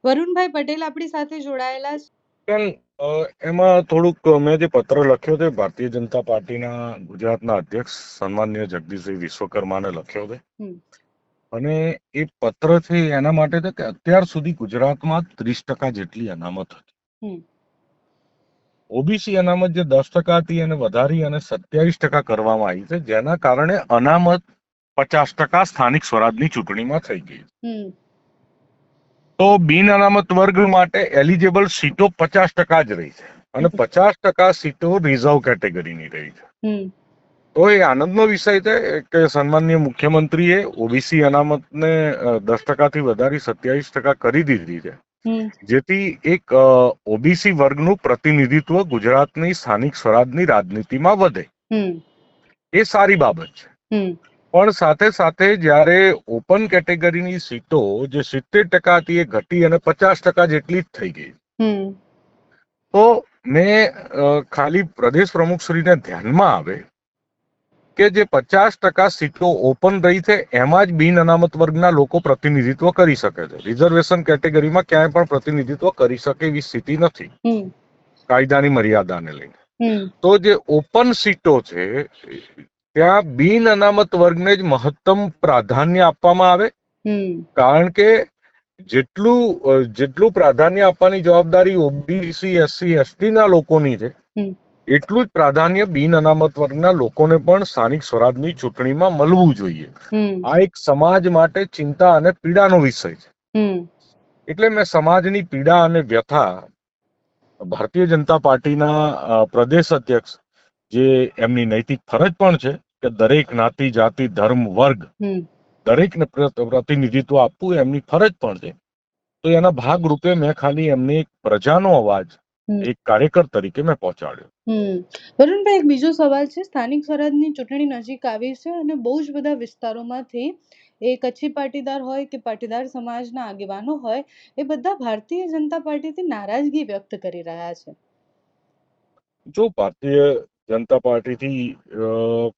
વરુણભાઈ પટેલ આપણી સાથે જોડાયેલા છે. પણ એમાં થોડુંક મેં જે પત્ર લખ્યો છે ભારતીય જનતા પાર્ટીના ગુજરાતના અધ્યક્ષ સન્માનીય જગદીશભાઈ વિશ્વકર્માને લખ્યો છે. અને એ પત્ર છે એના માટે છે કે અત્યાર સુધી ગુજરાતમાં 30% જેટલી અનામત હતી. ઓબીસી અનામત જે 10% હતી એને વધારી અને 27% કરવામાં આવી છે, જેના કારણે અનામત 50% સ્થાનિક સ્વરાજની ચૂંટણીમાં થઈ ગઈ. તો બિન અનામત વર્ગ માટે એલિજિબલ સીટો 50% જ રહી છે અને 50% સીટો રિઝર્વ કેટેગરીની રહી છે. તો એ આનંદનો વિષય છે કે સન્માનીય મુખ્યમંત્રીએ ઓબીસી અનામતને 10% થી વધારી 27% કરી દીધી છે, જેથી એક ઓબીસી વર્ગનું પ્રતિનિધિત્વ ગુજરાતની સ્થાનિક સ્વરાજની રાજનીતિમાં વધે. એ સારી બાબત છે. પણ સાથે સાથે જ્યારે ઓપન કેટેગરીની સીટો જે 70% હતી એ ઘટી અને 50% જેટલી જ થઈ ગઈ. તો મેં ખાલી પ્રદેશ પ્રમુખશ્રીને ધ્યાનમાં આવે કે જે 50% સીટો ઓપન રહી છે એમાં જ બિન અનામત વર્ગના લોકો પ્રતિનિધિત્વ કરી શકે છે. રિઝર્વેશન કેટેગરીમાં ક્યાંય પણ પ્રતિનિધિત્વ કરી શકે એવી સ્થિતિ નથી કાયદાની મર્યાદાને લઈને. તો જે ઓપન સીટો છે ત્યાં બિન અનામત વર્ગને જ મહત્તમ પ્રાધાન્ય આપવામાં આવે, કારણ કે જેટલું પ્રાધાન્ય આપવાની જવાબદારી ઓબીસી એસસી એસટી ના લોકોની છે, એટલું જ પ્રાધાન્ય બિન અનામત વર્ગના લોકોને પણ સ્થાનિક સ્વરાજની ચૂંટણીમાં મળવું જોઈએ. આ એક સમાજ માટે ચિંતા અને પીડાનો વિષય છે. એટલે મેં સમાજની પીડા અને વ્યથા ભારતીય જનતા પાર્ટીના પ્રદેશ અધ્યક્ષ, જે એમની નૈતિક ફરજ પણ છે કે દરેક જ્ઞાતિ જાતિ ધર્મ વર્ગ દરેકને પ્રતિનિધિત્વ આપવું એમની ફરજ પણ છે, તો એના ભાગ રૂપે મેં ખાલી એમને એક પ્રજાનો અવાજ એક કાર્યકર તરીકે મેં પહોંચાડ્યો. વરુણભાઈ, એક બીજો સવાલ છે. સ્થાનિક સ્વરાજની ચૂંટણી નજીક આવી છે અને બહુ જ બધા વિસ્તારોમાંથી એ કચ્છી પાટીદાર હોય કે પાટીદાર સમાજના આગેવાનો હોય, એ બધા ભારતીય જનતા પાર્ટીથી નારાજગી વ્યક્ત કરી રહ્યા છે. જો ભારતીય જનતા પાર્ટીથી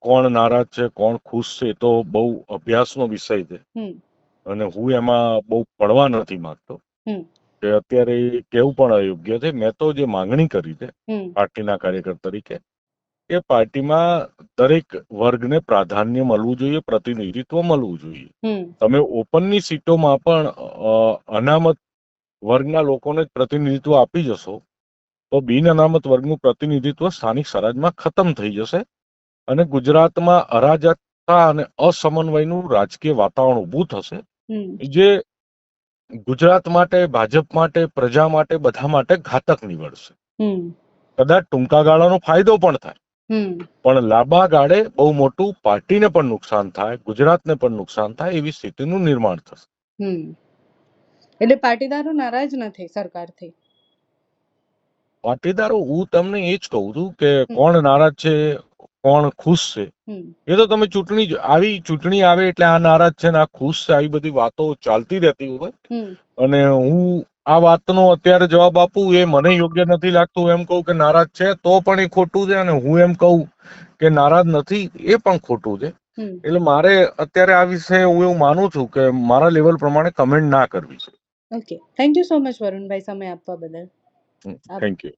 કોણ નારાજ છે કોણ ખુશ છે તો બહુ અભ્યાસનો વિષય છે અને હું એમાં બહુ પડવા નથી માંગતો કે અત્યારે કેવું પણ અયોગ્ય છે. મેં તો જે માંગણી કરી છે પાર્ટીના કાર્યકર તરીકે, એ પાર્ટીમાં દરેક વર્ગને પ્રાધાન્ય મળવું જોઈએ, પ્રતિનિધિત્વ મળવું જોઈએ. તમે ઓપનની સીટોમાં પણ અનામત વર્ગના લોકોને જ પ્રતિનિધિત્વ આપી જશો તો બિન અનામત વર્ગનું પ્રતિનિધિત્વ સ્થાનિક સ્વરાજમાં ખતમ થઈ જશે અને ગુજરાતમાં અરાજકતા અને અસમન્વયનું રાજકીય વાતાવરણ ઊભું થશે, જે ગુજરાત માટે, ભાજપ માટે, પ્રજા માટે, બધા માટે ઘાતક નીવડશે. કદાચ ટૂંકા ગાળાનો ફાયદો પણ થાય, પણ લાંબા ગાળે બહુ મોટું પાર્ટીને પણ નુકસાન થાય, ગુજરાતને પણ નુકસાન થાય એવી સ્થિતિનું નિર્માણ થશે. એટલે પાટીદારો નારાજ નથી સરકારથી? પાટીદારો, હું તમને એ જ કહું છું કે કોણ નારાજ છે કોણ ખુશ છે એ તો તમે ચૂંટણી આવે એટલે આ નારાજ છે ને આ ખુશ છે આવી બધી વાતો ચાલતી રહેતી હોય, અને હું આ વાતનો અત્યારે જવાબ આપું એ મને યોગ્ય નથી લાગતું. એમ કહું કે નારાજ છે તો પણ એ ખોટું છે, અને હું એમ કહું કે નારાજ નથી એ પણ ખોટું છે. એટલે મારે અત્યારે આ વિશે હું એવું માનું છું કે મારા લેવલ પ્રમાણે કમેન્ટ ના કરવી છે. Okay, thank you so much Varunbhai, સમય આપવા બદલ. Thank you.